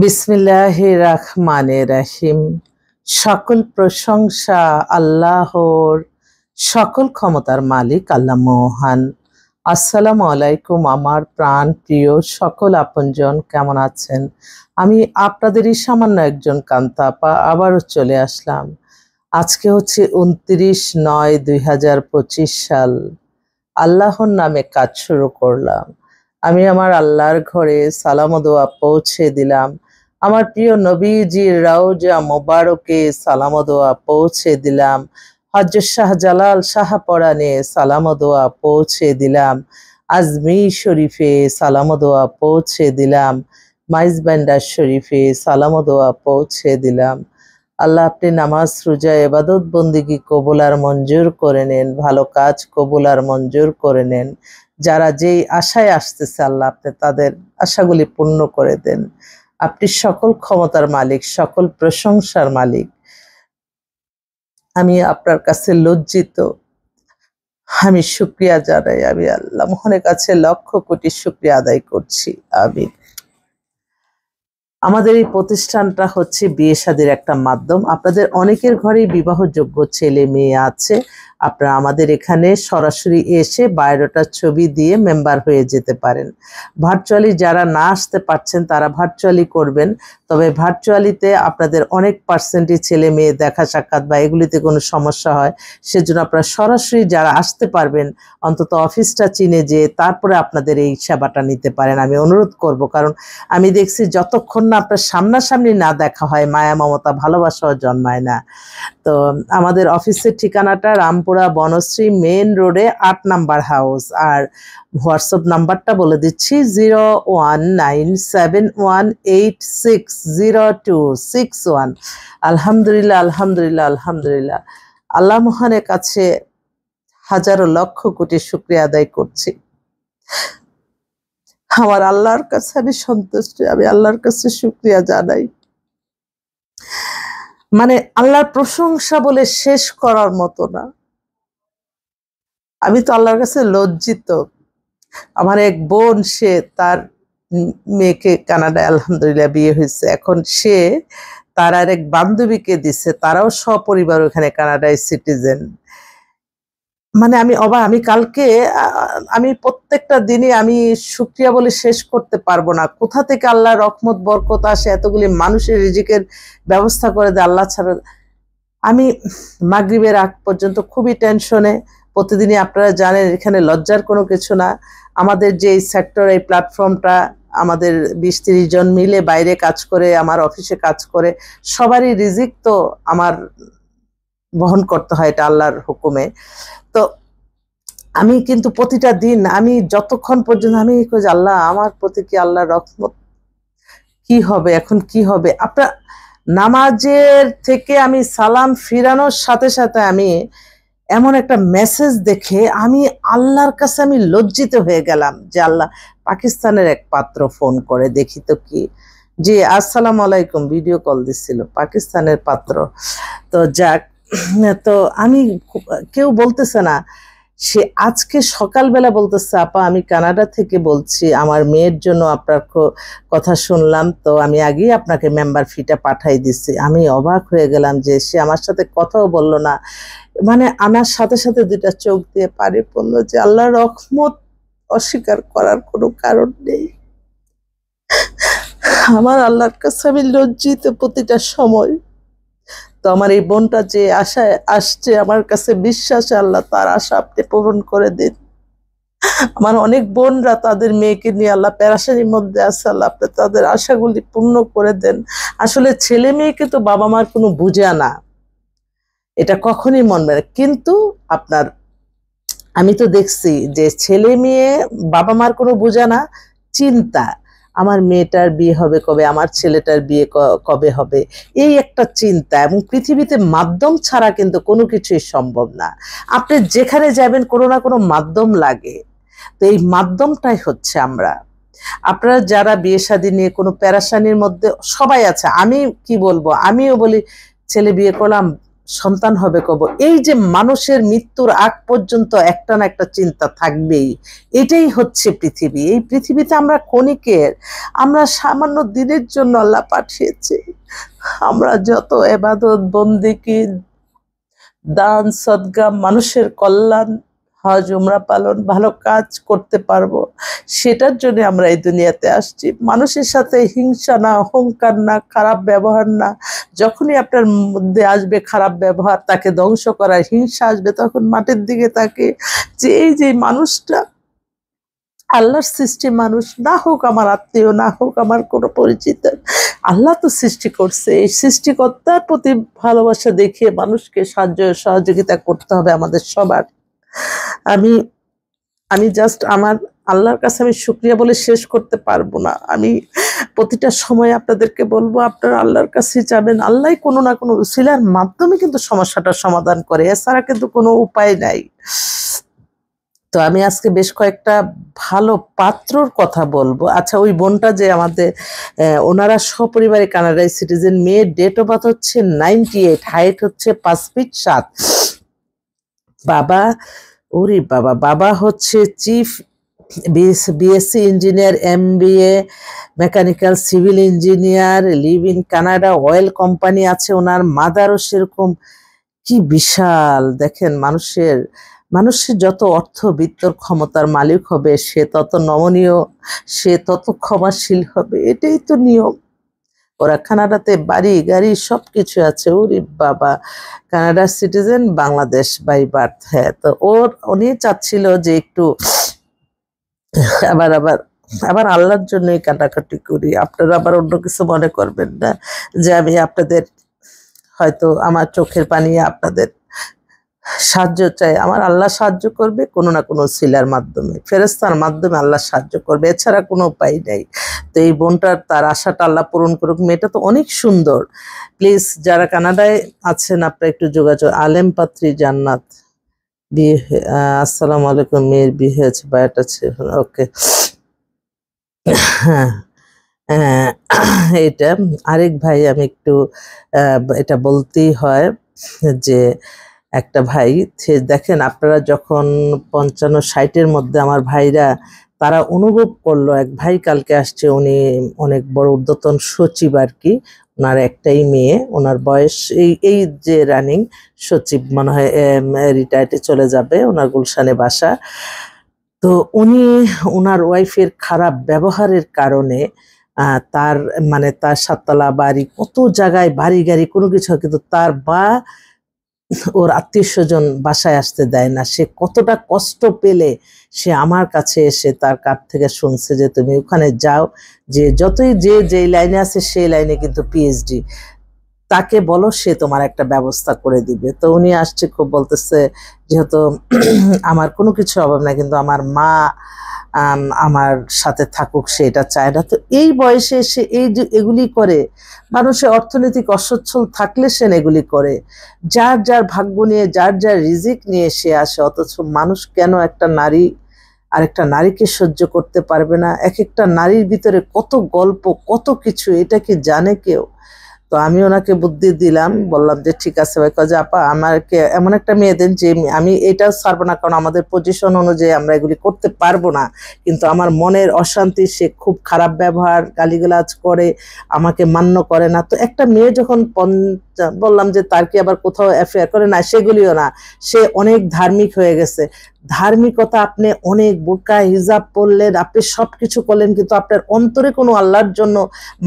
বিসমিল্লাহির রহমানির রহিম। সকল প্রশংসা আল্লাহর, সকল ক্ষমতার মালিক আল্লাহ মহান। আসসালামু আলাইকুম আমার প্রাণ প্রিয় সকল আপনজন, কেমন আছেন? আমি আপনাদেরই সামান্য একজন কান্তা আপা আবারও চলে আসলাম। আজকে হচ্ছে 29/9/2025 সাল। আল্লাহর নামে কাজ শুরু করলাম। আমি আমার আল্লাহর ঘরে সালাম ও দোয়া পৌঁছে দিলাম। আমার প্রিয় নবীজির রওজা মোবারকে সালাম ও দোয়া পৌঁছে দিলাম। হযরত শাহজালাল শাহপরানে সালাম ও দোয়া পৌঁছে দিলাম। আজমির শরীফে সালাম ও দোয়া পৌঁছে দিলাম। মাইজবান্ডার শরীফে সালাম ও দোয়া পৌঁছে দিলাম। আল্লাহ আপনি নামাজ রোজা ইবাদত বন্দিগি কবুল আর মঞ্জুর করে নেন, ভালো কাজ কবুল আর মঞ্জুর করে নেন। যারা যেই আশায় আসতেছে আল্লাহ আপনি তাদের আশাগুলি পূর্ণ করে দেন। আপনি সকল ক্ষমতার মালিক, সকল প্রশংসার মালিক। আমি আপনার কাছে লজ্জিত, আমি শুকরিয়া জানাই। আমি আল্লাহ মোহনের কাছে লক্ষ কোটি শুকরিয়া আদায় করছি। আমিন। আমাদের এই প্রতিষ্ঠানটা হচ্ছে বিয়ে শাদীর একটা মাধ্যম। আপনাদের অনেকের ঘরেই বিবাহযোগ্য ছেলে মেয়ে আছে। আপনারা আমাদের এখানে সরাসরি এসে বায়োডাটার ছবি দিয়ে মেম্বার হয়ে যেতে পারেন। ভার্চুয়ালি যারা না আসতে পারছেন তারা ভার্চুয়ালি করবেন। তবে ভার্চুয়ালিতে আপনাদের অনেক পার্সেন্টই ছেলে মেয়ে দেখা সাক্ষাৎ বা এগুলিতে কোনো সমস্যা হয়, সেজন্য আপনারা সরাসরি যারা আসতে পারবেন অন্তত অফিসটা চিনে যেয়ে তারপরে আপনাদের এই সেবাটা নিতে পারেন আমি অনুরোধ করব। কারণ আমি দেখছি যতক্ষণ না আপনার সামনাসামনি না দেখা হয় মায়া মমতা ভালোবাসাও জন্মায় না। তো আমাদের অফিসের ঠিকানাটা রামপুরা বনশ্রী মেইন রোডে 8 নাম্বার হাউস। আর হোয়াটসঅ্যাপ নাম্বারটা বলে দিচ্ছি 019718600261। আলহামদুলিল্লাহ আলহামদুলিল্লাহ আলহামদুলিল্লাহ। আল্লাহ মহানের কাছে হাজারো লক্ষ কোটি শুকরিয়া আদায় করছি। আমার আল্লাহর কাছে আমি সন্তুষ্ট, আমি আল্লাহর কাছে শুকরিয়া জানাই। মানে আল্লাহর প্রশংসা বলে শেষ করার মতো না। আমি তো আল্লাহর কাছে লজ্জিত। আমার এক বোন, সে তার মেয়েকে কানাডায় আলহামদুলিল্লাহ বিয়ে হয়েছে। এখন সে তার আর এক বান্ধবীকে দিছে, তারাও সপরিবার ওখানে কানাডায় সিটিজেন। মানে আমি অবাক। আমি কালকে আমি প্রত্যেকটা দিনই আমি শুকরিয়া বলে শেষ করতে পারবো না। কোথা থেকে আল্লাহর রহমত বরকত আসে, এতগুলি মানুষের রিজিকের ব্যবস্থা করে দেয় আল্লাহ ছাড়া। আমি মাগরিবের আগ পর্যন্ত খুবই টেনশনে। প্রতিদিনই আপনারা জানেন এখানে লজ্জার কোনো কিছু না। আমাদের যে সেক্টর, এই প্ল্যাটফর্মটা আমাদের 20-30 জন মিলে বাইরে কাজ করে, আমার অফিসে কাজ করে, সবারই রিজিক তো আমার বহন করতে হয়, এটা আল্লাহর হুকুমে। তো আমি কিন্তু প্রতিটা দিন আমি যতক্ষণ পর্যন্ত আমি কই আল্লাহ আমার প্রতি কি আল্লাহর রহমত, কি হবে এখন, কি হবে। আপনার নামাজের থেকে আমি সালাম ফিরানোর সাথে সাথে আমি এমন একটা মেসেজ দেখে আমি আল্লাহর কাছে আমি লজ্জিত হয়ে গেলাম যে আল্লাহ, পাকিস্তানের এক পাত্র ফোন করে, দেখি তো কি। জি আসসালামু আলাইকুম, ভিডিও কল দিছিল পাকিস্তানের পাত্র। তো যাক, তো আমি কেউ বলতেছে না, সে আজকে সকালবেলা বলতেছে আপা আমি কানাডা থেকে বলছি, আমার মেয়ের জন্য আপনার কথা শুনলাম, তো আমি আগেই আপনাকে মেম্বার ফিটা পাঠাই দিছি। আমি অবাক হয়ে গেলাম যে সে আমার সাথে কথাও বললো না। মানে আমার সাথে সাথে দুটা চোখ দিয়ে পানি পড়লো যে আল্লাহর রহমত অস্বীকার করার কোনো কারণ নেই। আমার আল্লাহর কাছে আমি লজ্জিত প্রতিটা সময়। তো আমার এই বোনটা যে আশায় আসছে আমার কাছে বিশ্বাসে, আল্লাহ তার আশা আপনি পূরণ করে দিন। আমার অনেক বোনরা তাদের মেয়েকে নিয়ে আল্লাহ পেরেশানির মধ্যে আছে, আল্লাহ আপনি তাদের আশাগুলি পূর্ণ করে দেন। আসলে ছেলে মেয়েকে তো বাবা মার কোনো বুঝা না, এটা কখনই মনে না। কিন্তু আপনার আমি তো দেখছি যে ছেলে মেয়ে বাবা মার কোনো বুঝা না, চিন্তা আমার মেয়েটার বিয়ে হবে কবে, আমার ছেলেটার বিয়ে কবে হবে, এই একটা চিন্তা। এবং পৃথিবীতে মাধ্যম ছাড়া কিন্তু কোনো কিছুই সম্ভব না। আপনি যেখানে যাবেন কোনো না কোনো মাধ্যম লাগে। তো এই মাধ্যমটাই হচ্ছে আমরা। আপনারা যারা বিয়ে শাদী নিয়ে কোনো পেরেশানির মধ্যে সবাই আছে, আমি কি বলবো, আমিও বলি ছেলে বিয়ে করলাম সন্তান হবে কব, এই যে মানুষের মৃত্যুর আগ পর্যন্ত একটা না একটা চিন্তা থাকবেই। এটাই হচ্ছে পৃথিবী। এই পৃথিবীতে আমরা ক্ষণিকের, আমরা সামান্য দিনের জন্য আল্লাহ পাঠিয়েছে। আমরা যত ইবাদত বন্দেগী, দান সদকা, মানুষের কল্যাণ, হজ উমরা পালন, ভালো কাজ করতে পারবো, সেটার জন্য আমরা এই দুনিয়াতে আসছি। মানুষের সাথে হিংসা না, অহংকার না, খারাপ ব্যবহার না। যখনই আপনার মধ্যে আসবে খারাপ ব্যবহার, তাকে ধ্বংস করার হিংসা আসবে, তখন মাটির দিকে তাকে যে এই যে মানুষটা আল্লাহর সৃষ্টি, মানুষ না হোক আমার আত্মীয়, না হোক আমার কোনো পরিচিত, আল্লাহ তো সৃষ্টি করছে। এই সৃষ্টিকর্তার প্রতি ভালোবাসা দেখিয়ে মানুষকে সাহায্য সহযোগিতা করতে হবে আমাদের সবার। আমি আমি জাস্ট আমার আল্লাহর কাছে আমি শুকরিয়া বলে শেষ করতে পারবো না। আমি প্রতিটা সময় আপনাদেরকে বলবো, আপনারা আল্লাহর কাছে যাবেন। আল্লাহ কোনো না কোনো উসিলার মাধ্যমে কিন্তু সমস্যাটার সমাধান করে, এছাড়া কিন্তু কোনো উপায় নাই। তো আমি আজকে বেশ কয়েকটা ভালো পাত্রর কথা বলবো। আচ্ছা, ওই বোনটা যে আমাদের, ওনারা সপরিবারে কানাডায় সিটিজেন, মেয়ের ডেট অফ বার্থ হচ্ছে 98, হাইট হচ্ছে 5 ফিট 7। বাবা, ওরে বাবা, বাবা হচ্ছে chief BSc engineer, MBA mechanical civil engineer, live in Canada, oil company আছে ওনার। মাদারও সেরকম। কি বিশাল! দেখেন, মানুষের যত অর্থ বিত্তর ক্ষমতার মালিক হবে, সে তত নমনীয়, সে তত ক্ষমাশীল হবে। এটাই তো নিয়ম। ওরা কানাডাতে বাড়ি গাড়ি সবকিছু আছে। ওরে বাবা, কানাডার সিটিজেন, বাংলাদেশ বাই বার্থ। হ্যাঁ, তো উনি চাচ্ছিল যে একটু আবার আবার আবার আল্লাহর জন্যই কাটাকাটি করি। আপনারা আবার অন্য কিছু মনে করবেন না যে আমি আপনাদের, হয়তো আমার চোখের পানি আপনাদের সাহায্য চাই। আমার আল্লাহ সাহায্য করবে কোনো না কোনো সিলার মাধ্যমে, ফেরেশতার মাধ্যমে আল্লাহ সাহায্য করবে, এছাড়া কোনো উপায় নেই। তো এই বোনটার তার আশাটা আল্লাহ পূরণ করুক। মেয়েটা তো অনেক সুন্দর। প্লিজ যারা কানাডায় আছেন আপনারা একটু যোগাযোগ। আলেম পাত্রী জান্নাত, বিয়ে, আসসালামু আলাইকুম, মেয়ের বিয়ে হয়েছে, বায়োটা আছে, ওকে। হ্যাঁ, এটা আরেক ভাই, আমি একটু এটা বলতেই হয় যে একটা ভাই, দেখেন আপনারা যখন 55-60-এর মধ্যে আমার ভাইরা তারা অনুভব করলো, এক ভাই কালকে আসছে, উনি অনেক বড় ঊর্ধ্বতন সচিব আর কি। ওনার একটাই মেয়ে, ওনার বয়স এই যে রানিং সচিব মনে হয়, রিটায়ার্ডে চলে যাবে, ওনার গুলশানে বাসা। তো উনি ওনার ওয়াইফের খারাপ ব্যবহারের কারণে তার মানে তার 7 তলা বাড়ি, কত জায়গায় বাড়ি গাড়ি কোনো কিছু, কিন্তু তার বা ওর আত্মীয় স্বজন বাসায় আসতে দেয় না। সে কতটা কষ্ট পেলে সে আমার কাছে এসে তার কাছ থেকে শুনছে যে তুমি ওখানে যাও, যে যতই যে লাইনে আছে সেই লাইনে কিন্তু পিএইচডি, তাকে বলো, সে তোমার একটা ব্যবস্থা করে দিবে। তো উনি আসছে, খুব বলতেছে যেহেতু আমার কোনো কিছু অভাব নাই, কিন্তু আমার মা আমার সাথে থাকুক, সে এটা চায় না। তো এই বয়সে সে এই যে এগুলি করে, মানুষের অর্থনৈতিক অসচ্ছল থাকলে সে এগুলি করে, যার যার ভাগ্য নিয়ে, যার যার রিজিক নিয়ে সে আসে। অথচ মানুষ কেন একটা নারী আরেকটা নারীকে সহ্য করতে পারবে না? এক একটা নারীর ভিতরে কত গল্প, কত কিছু, এটা কি জানে কেউ? তো আমি ওনাকে বুদ্ধি দিলাম, বললাম যে ঠিক আছে ভাই, কাজে আপা আমাকে এমন একটা মেয়ে দেন যে আমি এটাও ছাড়বো না, কারণ আমাদের পজিশন অনুযায়ী আমরা এগুলি করতে পারবো না, কিন্তু আমার মনের অশান্তি, সে খুব খারাপ ব্যবহার, গালিগালাজ করে, আমাকে মান্য করে না। তো একটা মেয়ে যখন বললাম যে তার কি আবার কোথাও অ্যাফেয়ার করে না, সেগুলিও না, সে অনেক ধার্মিক হয়ে গেছে। ধার্মিকতা, আপনি অনেক বোরকা হিজাব পরলেন, আপনি সবকিছু করলেন, কিন্তু আপনার অন্তরে কোনো আল্লাহর জন্য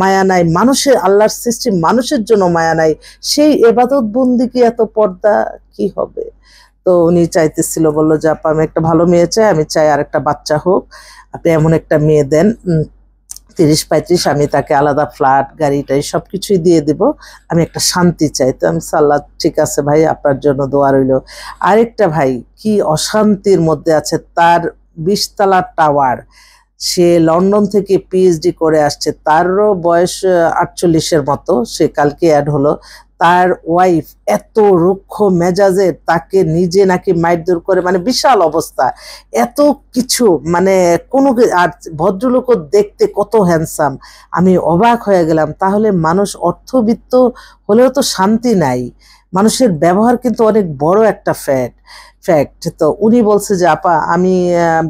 মায়া নাই, মানুষের, আল্লাহর সৃষ্টি মানুষের জন্য মায়া নাই, সেই ইবাদত বন্দিকে এত পর্দা কি হবে? তো উনি চাইতেছিল, বললো যে আপা আমি একটা ভালো মেয়ে চাই, আমি চাই আর একটা বাচ্চা হোক, আপনি এমন একটা মেয়ে দেন 30-35, আমি তাকে আলাদা ফ্ল্যাট গাড়িটাই সবকিছুই দিয়ে দিব, আমি একটা শান্তি চাই। তো আমি সাল্লাহ, ঠিক আছে ভাই, আপনার জন্য দোয়া রইল। আরেকটা ভাই কি অশান্তির মধ্যে আছে, তার 20 তলা টাওয়ার, সে লন্ডন থেকে পিএইচডি করে আসছে, তারও বয়স 48-এর মতো, সে কালকে অ্যাড হলো। তার ওয়াইফ এত রুক্ষ মেজাজের, তাকে নিজে নাকি মারধর করে, মানে বিশাল অবস্থা, এত কিছু, মানে কোনো, আর ভদ্রলোকও দেখতে কত হ্যান্ডসাম। আমি অবাক হয়ে গেলাম, তাহলে মানুষ অর্থবিত্ত হলেও তো শান্তি নাই, মানুষের ব্যবহার কিন্তু অনেক বড় একটা ফ্যাক্ট। তো উনি বলছে যে আপা আমি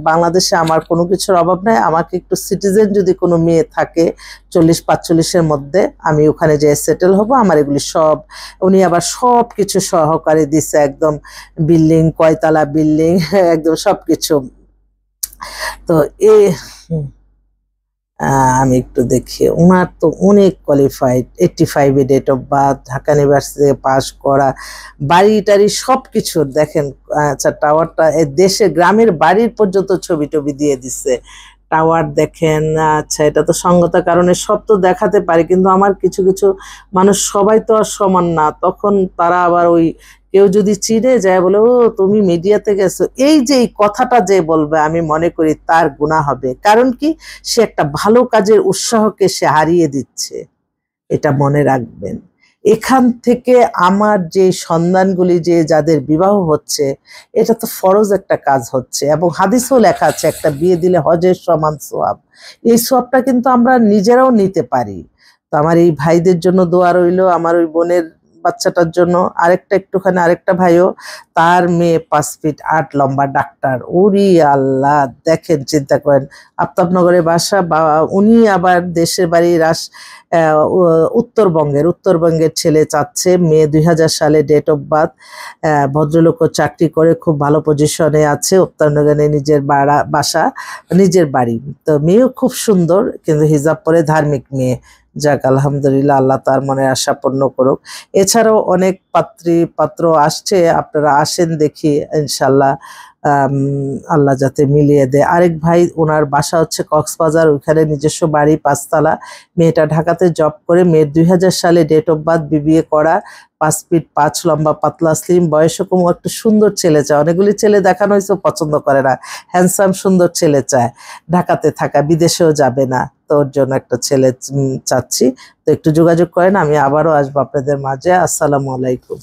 বাংলাদেশে আমার কোনো কিছুর অভাব নাই, আমাকে একটু সিটিজেন যদি কোনো মেয়ে থাকে 40-45-এর মধ্যে আমি ওখানে যেয়ে সেটেল হব, আমার এগুলি সব, উনি আবার সব কিছু সহকারে দিছে, একদম বিল্ডিং, কয়তলা বিল্ডিং একদম সব কিছু। তো এ আমি একটু দেখি, ওনার তো অনেক কোয়ালিফাইড, 85-এ date of birth, Dhaka university pass করা, বাড়ি টাড়ি সব কিছু দেখেন। আচ্ছা টাওয়ারটা দেশে গ্রামের বাড়ির পর্যন্ত ছবি টবি দিয়ে দিচ্ছে, টাওয়ার দেখেন। আচ্ছা এটা তো সঙ্গতার কারণে সব তো দেখাতে পারি, কিন্তু আমার কিছু কিছু মানুষ সবাই তো আর সমান না, তখন তারা আবার ওই কেউ যদি চিনে যায় বলে ও তুমি মিডিয়াতে গেছো, এই যে এই কথাটা যে বলবে আমি মনে করি তার গুনাহ হবে। কারণ কি, সে একটা ভালো কাজের উৎসাহকে সে হারিয়ে দিচ্ছে, এটা মনে রাখবেন। এখান থেকে আমার যে সন্তানগুলি যে যাদের বিবাহ হচ্ছে, এটা তো ফরজ একটা কাজ হচ্ছে, এবং হাদিসেও লেখা আছে একটা বিয়ে দিলে হজের সমান সোয়াব। এই সোয়াবটা কিন্তু আমরা নিজেরাও নিতে পারি। তো আমার এই ভাইদের জন্য দোয়া রইল, আমার ওই বোনের বাচ্চাটার জন্য। আরেকটা একটুখানি আরেকটা ভাইও, তার মেয়ে 5 ফিট 8 লম্বা, ডাক্তার। ওরে আল্লাহ, দেখেন চিন্তা করেন, আফতাবনগরে বাসা, বা উনি আবার দেশের বাড়ি উত্তরবঙ্গের ছেলে চাচ্ছে, মেয়ে 2000 সালে ডেট অফ বার্থ, ভদ্রলোকও চাকরি করে খুব ভালো পজিশনে আছে, উত্তরবঙ্গে নিজের বাসা, নিজের বাড়ি। তো মেয়েও খুব সুন্দর, কিন্তু হিজাব পরে ধার্মিক মেয়ে। যাক আলহামদুলিল্লাহ, আল্লাহ তার মনে আশা পূর্ণ করুক। এছাড়াও অনেক পাত্র আসছে, আপনারা আসেন দেখি ইনশাল্লাহ, আল্লাহ যাতে মিলিয়ে দেয়। আরেক ভাই, ওনার বাসা হচ্ছে কক্সবাজার, ওইখানে নিজস্ব বাড়ি 5 তলা, মেয়েটা ঢাকাতে জব করে, মেয়ের 2000 সালে ডেট অফ বার্থ, বিবিএ করা, 5 ফিট 5 লম্বা, পাতলা স্লিম, বয়সও কম, একটু সুন্দর ছেলে চায়। অনেকগুলি ছেলে দেখানো হয়েছে, পছন্দ করে না, হ্যান্ডসাম সুন্দর ছেলে চায়, ঢাকাতে থাকা, বিদেশেও যাবে না। তো ওর জন্য একটা ছেলে চাচ্ছি। তো একটু যোগাযোগ করেন, আমি আবারও আসবো আপনাদের মাঝে। আসসালামু আলাইকুম।